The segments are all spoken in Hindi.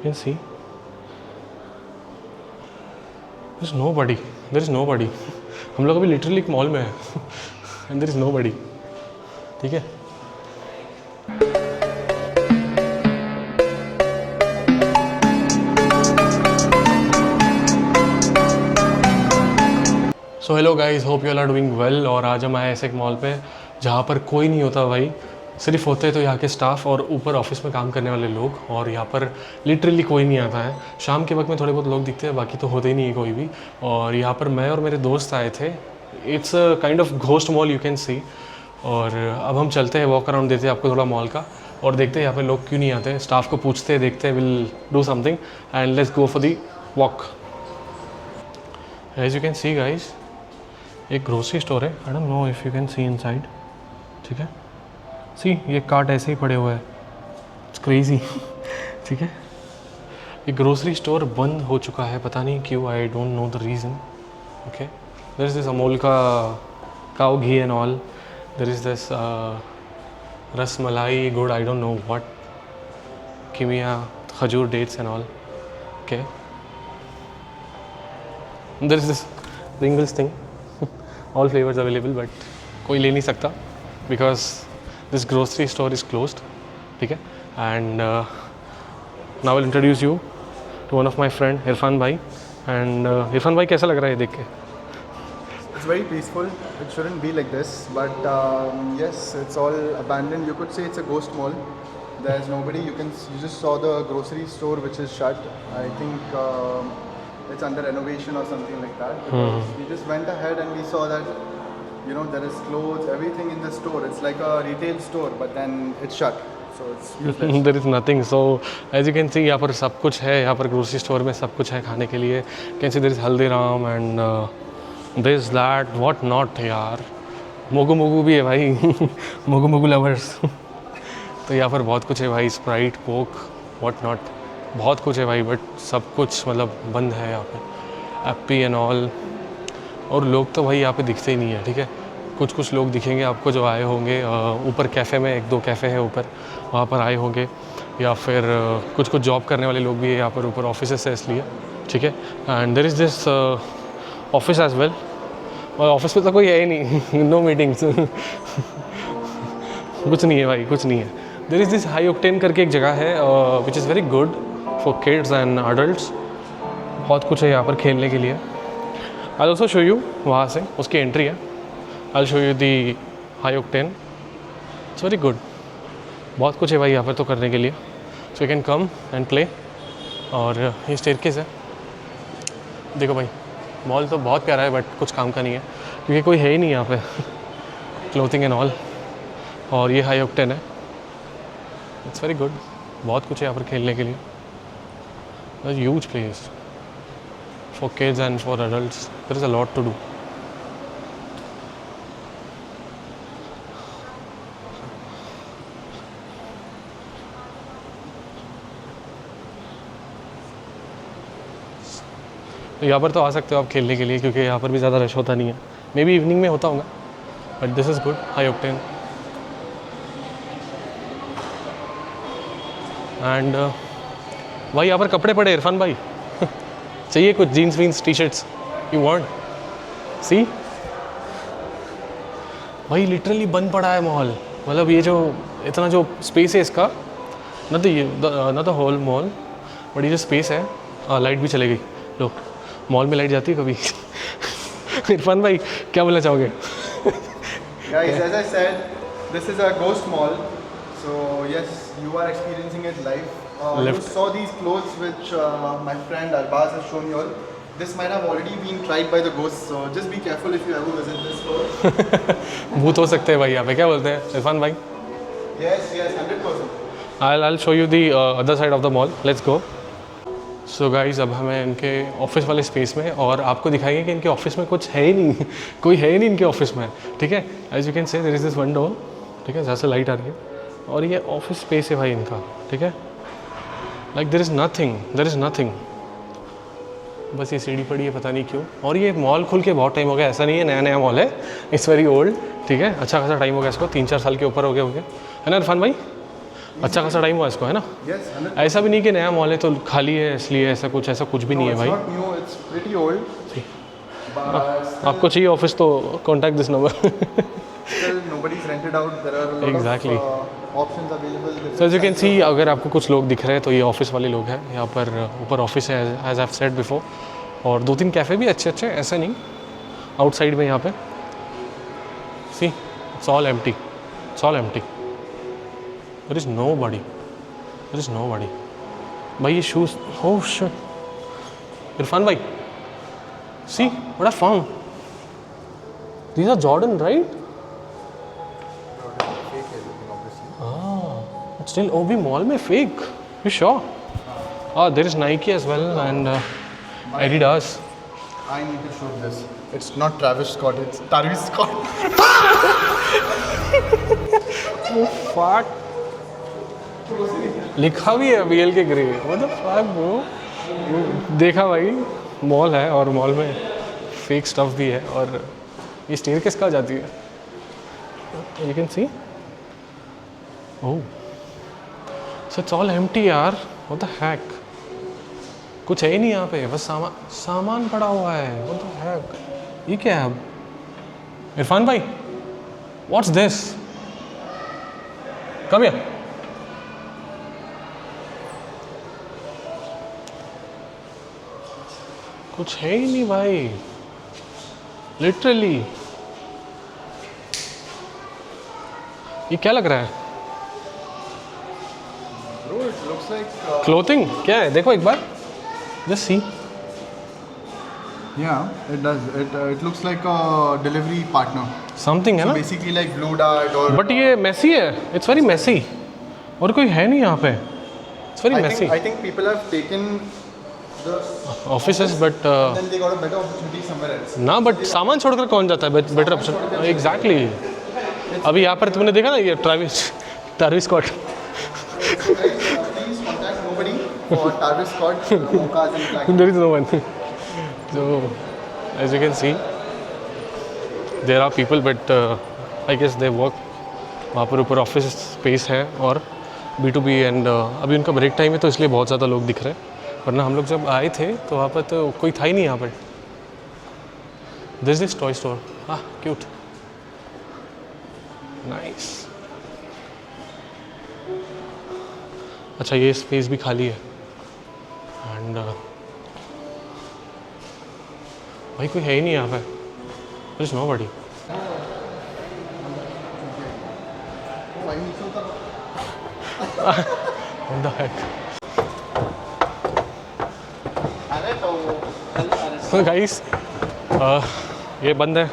Can see there is nobody हम लोग अभी लिटरली एक मॉल में है एंड देयर इज नोबडी। ठीक है, so hello guys, hope you are doing well. और आज हम आए ऐसे एक मॉल पे जहाँ पर कोई नहीं होता भाई, सिर्फ होते तो यहाँ के स्टाफ और ऊपर ऑफिस में काम करने वाले लोग, और यहाँ पर लिटरली कोई नहीं आता है। शाम के वक्त में थोड़े बहुत लोग दिखते हैं, बाकी तो होते ही नहीं है कोई भी। और यहाँ पर मैं और मेरे दोस्त आए थे। It's a kind of ghost mall you can सी। और अब हम चलते हैं, वॉक अराउंड देते हैं आपको थोड़ा मॉल का, और देखते हैं यहाँ पे लोग क्यों नहीं आते। स्टाफ को पूछते हैं, देखते हैं, will do something and let's go for the walk. As you can see guys, एक ग्रोसरी स्टोर है। I don't know if you can see inside. ठीक है, सी ये कार्ट ऐसे ही पड़े हुए हैं, इट्स क्रेजी। ठीक है, ये ग्रोसरी स्टोर बंद हो चुका है, पता नहीं क्यों, I don't know the reason. Okay, there is this Amul का cow ghee and all, there is this ras malai गुड़, I don't know what, Kimia खजूर dates and all. Okay, there is this Pringles thing, all flavors available, but कोई ले नहीं सकता because this grocery store is closed. ठीक है, and now I'll introduce you to one of my friend Irfan भाई। and इरफान भाई कैसा लग रहा है देख के? It's very peaceful. It shouldn't be like this, but yes, it's all abandoned. You could say it's a ghost mall. There's nobody. You just saw the grocery store which is shut. I think it's under renovation or something like that. Because we just went ahead and we saw that, you know, there is clothes, everything in the store. It's like a retail store, but then it's shut. So it's useless. There is nothing. So as you can see, यहाँ पर सब कुछ है। यहाँ पर ग्रोसरी स्टोर में सब कुछ है खाने के लिए। Can see there is Haldiram and this that what not यार। मोगू मोगू भी है भाई। Mogu Mogu lovers. तो यहाँ पर बहुत कुछ है भाई, स्प्राइट, कोक, व्हाट नॉट, बहुत कुछ है भाई। बट सब कुछ मतलब बंद है यहाँ पे, एप्पी एंड ऑल। और लोग तो भाई यहाँ पे दिखते ही नहीं है। ठीक है, कुछ कुछ लोग दिखेंगे आपको जो आए होंगे ऊपर कैफ़े में, एक दो कैफ़े है ऊपर, वहाँ पर आए होंगे, या फिर कुछ कुछ जॉब करने वाले लोग भी है यहाँ पर ऊपर, ऑफिस है इसलिए। ठीक है, and there is this office as well. और ऑफिस में तो कोई है ही नहीं। No meetings. कुछ नहीं है भाई, कुछ नहीं है। There is this high octane करके एक जगह है which is very good for kids and adults. बहुत कुछ है यहाँ पर खेलने के लिए। आई ऑल्सो शो यू, वहाँ से उसकी एंट्री है। I show you the high octane, it's very good. बहुत कुछ है भाई यहाँ पर तो करने के लिए। So you can come and play. और ये स्टेयरकेस है। देखो भाई, मॉल तो बहुत प्यारा है बट कुछ काम का नहीं है क्योंकि कोई है ही नहीं यहाँ पे। Clothing and all. और ये हाई ऑक्टेन है, इट्स वेरी गुड। बहुत कुछ है यहाँ पर खेलने के लिए। Huge place for kids and for adults. There is a lot to do. तो यहाँ पर तो आ सकते हो आप खेलने के लिए, क्योंकि यहाँ पर भी ज़्यादा रश होता नहीं है। मे बी इवनिंग में होता होगा, but this is good, high octane. And भाई यहाँ पर कपड़े पड़े इरफान भाई। चाहिए कुछ जीन्स वीन्स T shirts, you want see? भाई लिटरली बंद पड़ा है मॉल। मतलब ये जो इतना जो स्पेस है इसका, न तो होल मॉल, बट ये जो स्पेस है, लाइट भी चले गई। लो, मॉल में लाइट जाती है कभी? इरफान भाई क्या बोलना चाहोगे? Guys, as I said, this is a ghost mall. So yes, you are experiencing it live. You saw these clothes which my friend Arbaz has shown you all. This might have already been tried by the ghosts, so just be careful if you ever visit this store. भूत हो सकते हैं भाई यहाँ पे, क्या बोलते हैं इरफान भाई? Yes, 100%. I'll show you the other side of the mall. Let's go. So guys, अब हमें इनके ऑफिस वाले स्पेस में, और आपको दिखाएंगे कि इनके ऑफिस में कुछ है ही नहीं। कोई है ही नहीं इनके ऑफिस में। ठीक है, as you can say there is this window. ठीक है, जहाँ से लाइट आ रही है, और ये ऑफिस स्पेस है भाई इनका। ठीक है, लाइक देयर इज़ नथिंग। बस ये सीढ़ी पड़ी है, पता नहीं क्यों। और ये मॉल खुल के बहुत टाइम हो गया, ऐसा नहीं है नया नया मॉल है, इट्स वेरी ओल्ड। ठीक है, अच्छा खासा टाइम हो गया इसको, 3-4 साल के ऊपर हो गए होंगे, है ना इरफान भाई? अच्छा खासा टाइम हुआ इसको, है ना? Yes, 100%. ऐसा भी नहीं कि नया मॉल है तो खाली है इसलिए, ऐसा कुछ भी नहीं है It's भाई। not new, it's pretty old. But आपको चाहिए ऑफिस तो contact this number. still nobody's rented out. There are a lot Exactly. of options available. So as you can see, अगर आपको कुछ लोग दिख रहे हैं तो ये ऑफिस वाले लोग हैं। यहाँ पर ऊपर ऑफिस है एज आई सेड बिफोर, और 2-3 कैफ़े भी अच्छे अच्छे, ऐसा नहीं। आउटसाइड में यहाँ पे see it's all empty, it's all empty, there is nobody, there is nobody. भाई ये शूज़, ओह शिट इरफान भाई, see what I found, these are Jordan right? Still OB mall में fake? You sure? There is Nike as well and Adidas. I need to show this. It's not Travis Scott, it's Travis Scott. Fuck. लिखा भी है BL के grey. What the fuck bro? देखा भाई, मॉल है और मॉल में फेक स्टफ भी है, और ये स्टेयरकेस कहाँ जाती है? You can see. Oh. So it's all empty यार, what the heck? कुछ है ही नहीं यहाँ पे, बस सामान पड़ा हुआ है, what the heck? ये क्या है अब? इरफान भाई, what's this? Come here. कुछ है ही नहीं भाई, लिटरली। ये क्या लग रहा है? Bro, it looks like. Clothing क्या है? देखो एक बार, just see. Yeah, it does. It looks like a delivery partner. Something है So ना, basically like Blue Dart or. But ये मैसी है, इट्स वेरी मैसी, और कोई है नहीं यहाँ पे, it's very messy. I think people have taken the. Offices but Then they got a better opportunity somewhere else. ना, बट सामान छोड़कर कौन जाता है बेटर ऑप्शन? एग्जैक्टली। अभी यहाँ पर तुमने देखा ना ये Travis Scott. So guys, please contact nobody for Travis Scott, Mochas and Black. There is no one. So as you can see, there are people, but I guess they work. वहाँ पर ऊपर ऑफिस स्पेस है और B2B, एंड अभी उनका ब्रेक टाइम है तो इसलिए बहुत ज़्यादा लोग दिख रहे हैं, वरना हम लोग जब आए थे तो वहाँ पर तो कोई था ही नहीं यहाँ पर। दिस टॉय स्टोर, हाँ क्यूट, नाइस। अच्छा ये स्पेस भी खाली है, एंड भाई कोई है ही नहीं यहाँ पे, there is nobody. What the heck? So guys, ये बंद है,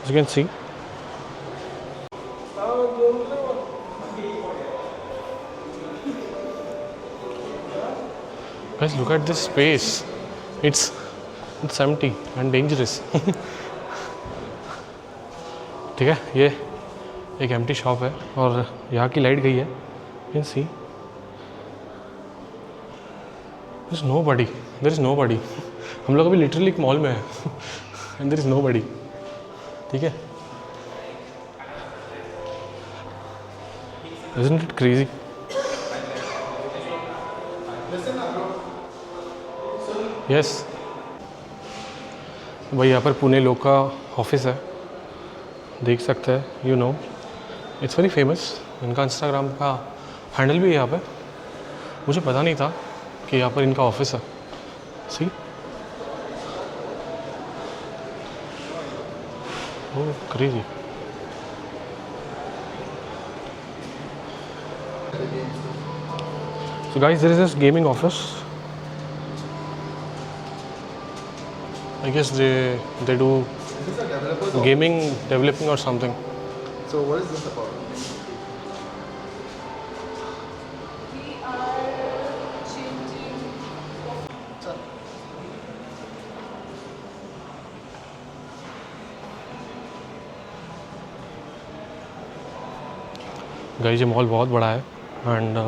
as you can see. Guys, look at this space. It's empty and dangerous. ठीक है, ये एक एम्प्टी शॉप है और यहाँ की लाइट गई है, you can see there is nobody. हम लोग अभी लिटरली एक मॉल में है एंड देयर इज नोबडी, ठीक है? Isn't it crazy? यस भाई, यहाँ पर पुणे लोग का ऑफिस है, देख सकते हैं, you know it's very famous. इनका इंस्टाग्राम का हैंडल भी है यहाँ पे, मुझे पता नहीं था कि यहाँ पर इनका ऑफिस है। सी ओह crazy. So guys, there is this gaming office. I guess they do This is a developer's gaming developing or something. So what is this about? We are changing. Guys ये मॉल बहुत बड़ा है एंड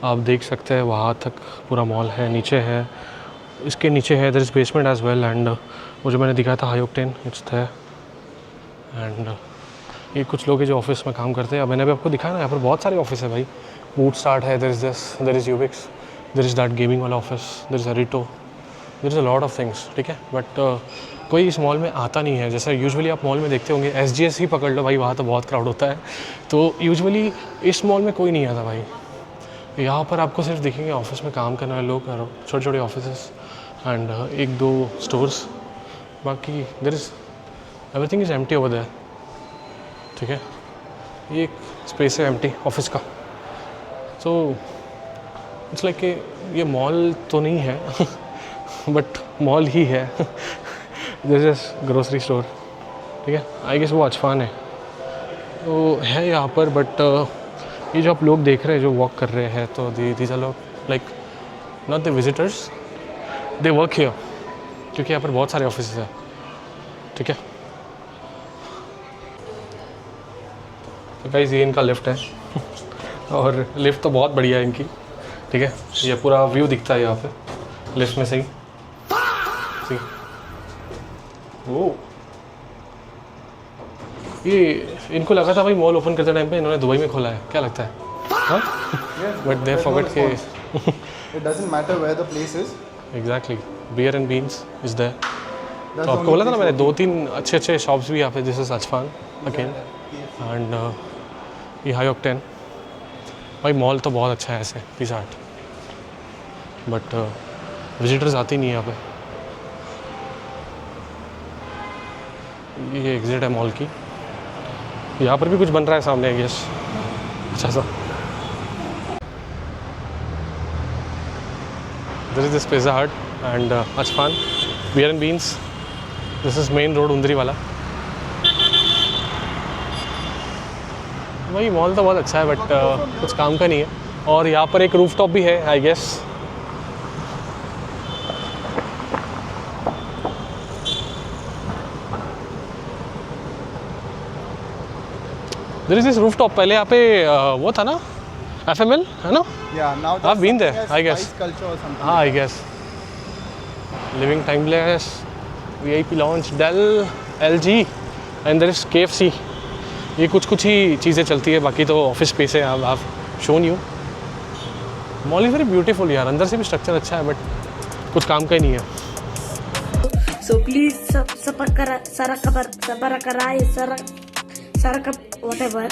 आप देख सकते हैं वहाँ तक पूरा मॉल है, नीचे है, इसके नीचे है, there is basement as well, and वो जो मैंने दिखाया था high octane, it's there, and ये कुछ लोग हैं जो ऑफिस में काम करते हैं। अब मैंने अभी आपको दिखाया ना, यहाँ पर बहुत सारे ऑफिस है भाई। बूट स्टार्ट है, there is this, there is Ubix, there is that gaming वाला office, there is Arito, there is a lot of things, ठीक है। बट कोई इस मॉल में आता नहीं है। जैसा यूजुअली आप मॉल में देखते होंगे, SGS ही पकड़ लो भाई, वहाँ तो बहुत क्राउड होता है। तो यूजुअली इस मॉल में कोई नहीं आता भाई। यहाँ पर आपको सिर्फ दिखेंगे ऑफिस में काम करने वाले लोग, छोटे छोटे ऑफिस एंड एक दो स्टोर्स। बाकी there is everything is empty over there, ठीक है। ये एक स्पेस है एम्प्टी ऑफिस का। सो इट्स लाइक कि ये मॉल तो नहीं है बट मॉल ही है दिस इज ग्रोसरी स्टोर, ठीक है। आई गेस वो अचफान है तो है यहाँ पर। बट ये जो आप लोग देख रहे हैं जो वॉक कर रहे हैं, तो दीज आर लोग like not the visitors, they work here, क्योंकि यहाँ पर बहुत सारे ऑफिस हैं, ठीक है। तो गाइस ये इनका लिफ्ट है और लिफ्ट तो बहुत बढ़िया है इनकी, ठीक है। ये पूरा व्यू दिखता है यहाँ पे लिफ्ट में से ही। ओ ये इनको लगा था भाई मॉल ओपन करते टाइम पे इन्होंने दुबई में खोला है, क्या लगता है? हाँ बट दे फॉरगॉट के It doesn't matter where the place is. Exactly, beer and beans is there. That's तो the आपको only बोला था ना place मैंने, 2-3 अच्छे शॉप्स भी यहाँ पे। दिस इज अचफान अगेन एंड ये हाई ऑक्टेन। भाई मॉल तो बहुत अच्छा है ऐसे पिज़्ज़ा हट, बट विजिटर्स आती नहीं है यहाँ पे। ये एग्जिट है मॉल की। यहाँ पर भी कुछ बन रहा है सामने, आई गेस अच्छा सा। This is this Pizza Hut and अचफान beer and beans. This is main road Undri वाला। वही मॉल तो बहुत अच्छा है बट कुछ काम का नहीं है। और यहाँ पर एक रूफ टॉप भी है I guess. There is this roof top. पहले यहाँ पे वो था ना FML, है ना? Yeah, now I've been there, something as I guess. spice culture or something. हाँ I guess. Living timeless, VIP launch, Dell, LG and there is KFC। ये कुछ ही चीज़ें चलती है, बाकी तो ऑफिस स्पेस है। आप shown you mall is very beautiful यार, अंदर से भी स्ट्रक्चर अच्छा है बट कुछ काम का ही नहीं है। So please subscribe, whatever.